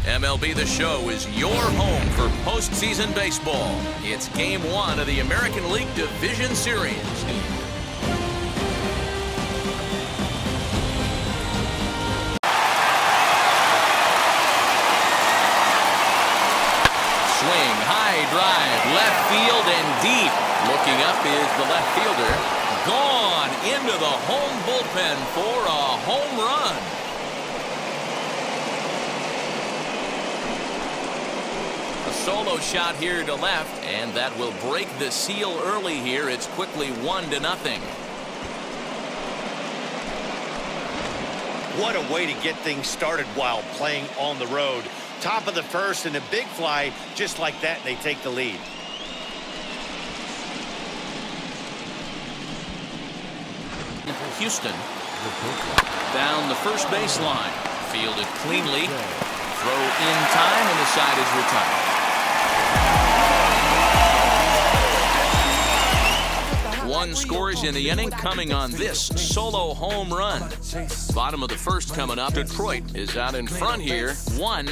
MLB The Show is your home for postseason baseball. It's Game 1 of the American League Division Series. Swing, high drive, left field and deep. Looking up is the left fielder. Gone into the home bullpen for a home run. A solo shot here to left, and that will break the seal early here. It's quickly 1-0. What a way to get things started while playing on the road. Top of the first and a big fly just like that, and they take the lead. Houston down the first baseline, fielded cleanly, throw in time, and the side is retired. One scores in the inning, coming on this solo home run. Bottom of the first coming up. Detroit is out in front here, 1-0.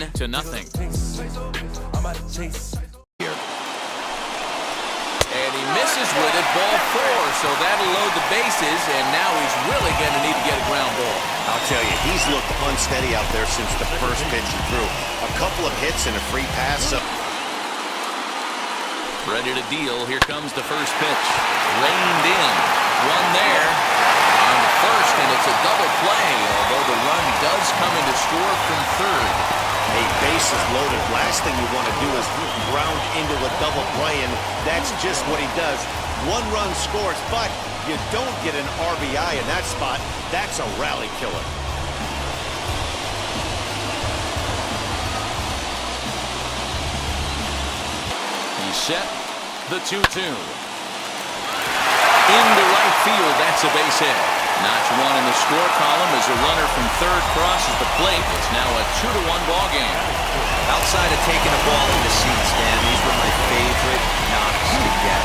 And he misses with it, ball 4, so that'll load the bases, and now he's really going to need to get a ground ball. I'll tell you, he's looked unsteady out there since the first pitch he threw. A couple of hits and a free pass. Ready to deal. Here comes the first pitch. Reined in. One there on the first, and it's a double play, although the run does come in to score from third. A base is loaded. Last thing you want to do is ground into a double play, and that's just what he does. One run scores, but you don't get an RBI in that spot. That's a rally killer. He's set. The 2-2. Into right field. That's a base hit. Notch 1 in the score column as a runner from third crosses the plate. It's now a 2-1 ball game. Outside of taking a ball in the seats, Dan, these were my favorite knocks to get.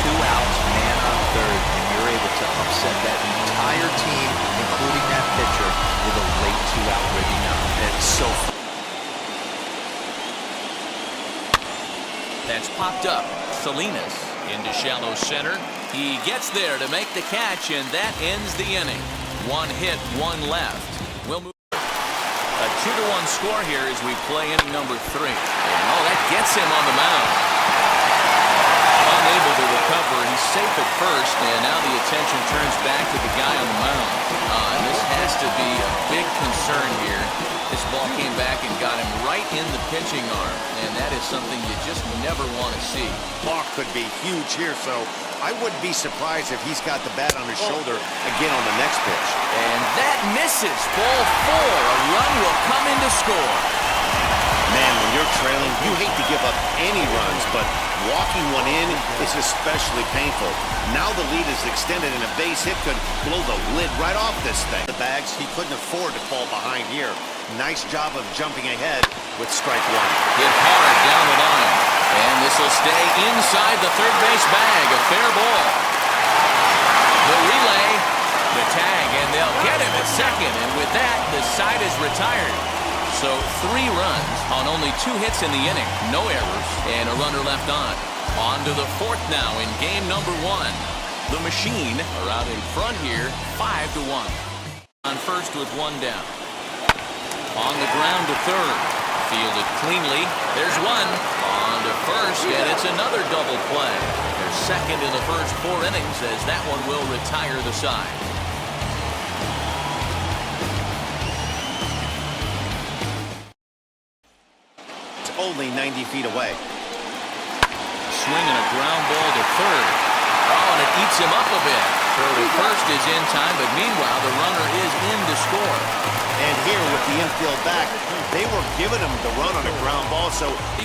2 outs, man on third, and you're able to upset that entire team, including that pitcher, with a late 2-out rigging knock. It's so fun. That's popped up. Salinas into shallow center. He gets there to make the catch, and that ends the inning. 1 hit, 1 left. We'll move. A 2-1 score here as we play inning number 3. And that gets him on the mound. Unable to recover. He's safe at first, and now the attention turns back to the guy on the mound. And this has to be a big concern here. This ball came back and got him right in the pitching arm, and that is something you just never want to see. Balk could be huge here, so I wouldn't be surprised if he's got the bat on his shoulder again on the next pitch. And that misses. Ball 4. A run will come in to score. Man, when you're trailing, you hate to give up any runs, but walking one in is especially painful. Now the lead is extended, and a base hit could blow the lid right off this thing. The bags, he couldn't afford to fall behind here. Nice job of jumping ahead with strike 1. Hit hard down the line. And this will stay inside the third base bag. A fair ball. The relay, the tag, and they'll get him at second. And with that, the side is retired. So 3 runs on only 2 hits in the inning. No errors, and a runner left on. On to the 4th now in game number 1. The Machine are out in front here, 5-1. On first with 1 down. On the ground to third. Fielded cleanly. There's 1. On to first, and it's another double play. They're second in the first 4 innings as that one will retire the side. It's only 90 feet away. Swinging a ground ball to third. Oh, and it eats him up a bit. Throw to first is in time, but meanwhile, the runner is in to score. And here with the infield back, they were giving him the run on a ground ball, so he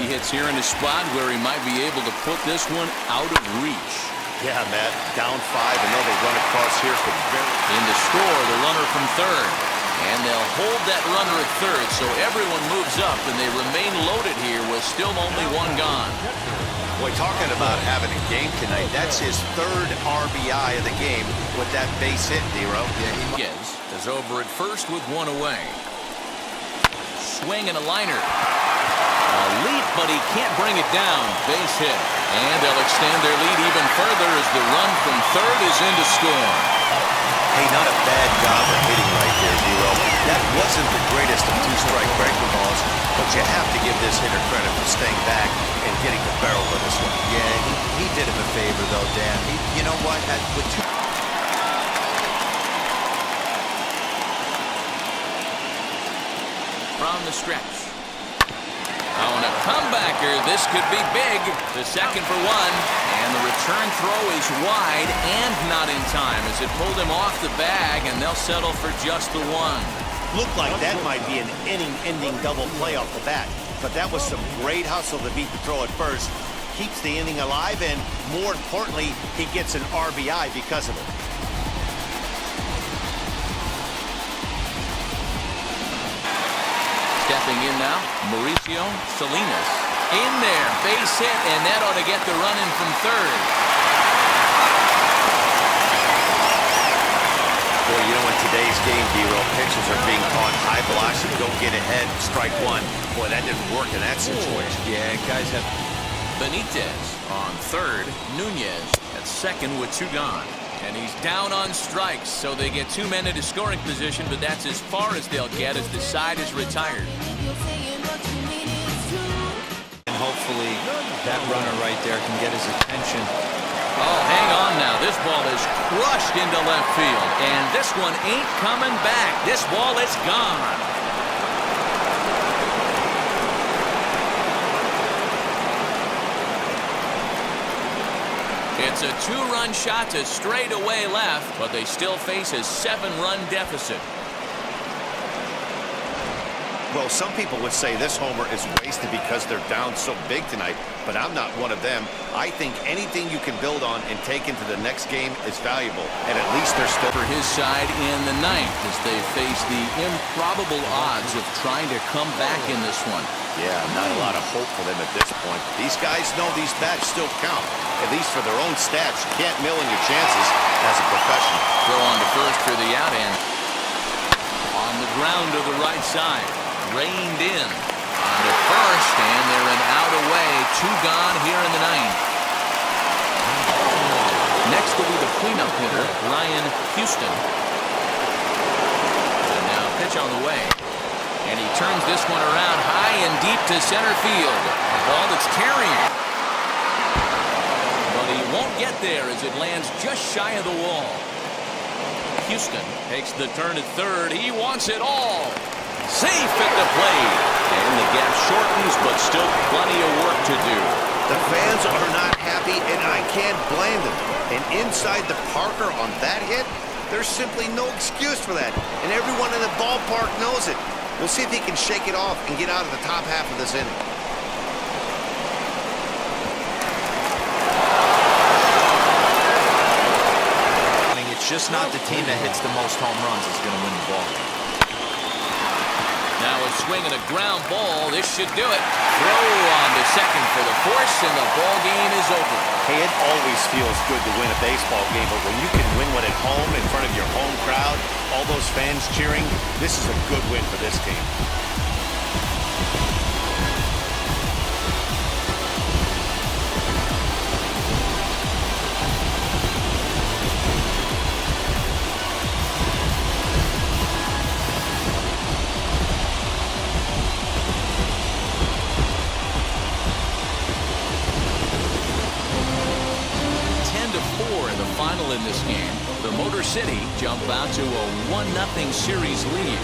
hits here in a spot where he might be able to put this one out of reach. Yeah, Matt, down 5, another run across here could in to score, the runner from third. And they'll hold that runner at third, so everyone moves up, and they remain loaded here with still only 1 gone. Boy, talking about having a game tonight, that's his 3rd RBI of the game with that base hit, Nero. Yeah, he is over at first with 1 away. swing and a liner. A leap, but he can't bring it down. Base hit. And they'll extend their lead even further as the run from third is in to score. Hey, not a bad job of hitting right there, D-Lo. That wasn't the greatest of two-strike breaking balls, but you have to give this hitter credit for staying back and getting the barrel of this one. Yeah, he did him a favor, though, Dan. You know what? With two... From the stretch. On a comebacker, this could be big. The second for one. And the return throw is wide and not in time as it pulled him off the bag, and they'll settle for just the one. Looked like that might be an inning-ending double play off the bat, but that was some great hustle to beat the throw at first. Keeps the inning alive, and more importantly, he gets an RBI because of it. Stepping in now, Mauricio Salinas. In there, base hit, and that ought to get the run in from third. Boy, you know, in today's game, D-Lo, pitchers are being taught high velocity, go get ahead, strike one. Boy, that didn't work in that situation. Yeah, guys have... Benitez on third, Nunez at second with two gone. And he's down on strikes, so they get two men into scoring position, but that's as far as they'll get as the side is retired. And hopefully that runner right there can get his attention. Oh, hang on now. This ball is crushed into left field, and this one ain't coming back. This ball is gone. It's a two-run shot to straightaway left, but they still face a 7-run deficit. Well, some people would say this homer is wasted because they're down so big tonight, but I'm not one of them. I think anything you can build on and take into the next game is valuable, and at least they're still... For his side in the ninth as they face the improbable odds of trying to come back in this one. Yeah, not a lot of hope for them at this point. These guys know these bats still count, at least for their own stats. You can't mill in your chances as a professional. Throw on to first for the out end. On the ground to the right side. Reined in. On to first, and they're an out away. Two gone here in the ninth. Next will be the cleanup hitter, Ryan Houston. And now pitch on the way. And he turns this one around high and deep to center field. A ball that's carrying. But he won't get there as it lands just shy of the wall. Houston takes the turn at third. He wants it all. Safe at the plate. And the gap shortens, but still plenty of work to do. The fans are not happy, and I can't blame them. And inside the Parker on that hit, there's simply no excuse for that. And everyone in the ballpark knows it. We'll see if he can shake it off and get out of the top half of this inning. It's just not the team that hits the most home runs is going to win the ball. Now a swing and a ground ball. This should do it. Throw on to second for the force, and the ball game is over. Hey, it always feels good to win a baseball game, but when you can win one at home in front of your home crowd, all those fans cheering, this is a good win for this team. 10-4 in the final in this game. The Motor City jump out to a 1-0 series lead.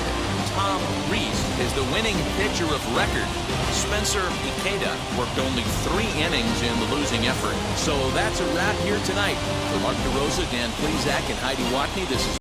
Tom Reese is the winning pitcher of record. Spencer Ikeda worked only 3 innings in the losing effort. So that's a wrap here tonight. For Mark DeRosa, Dan Plezak, and Heidi Watney, this is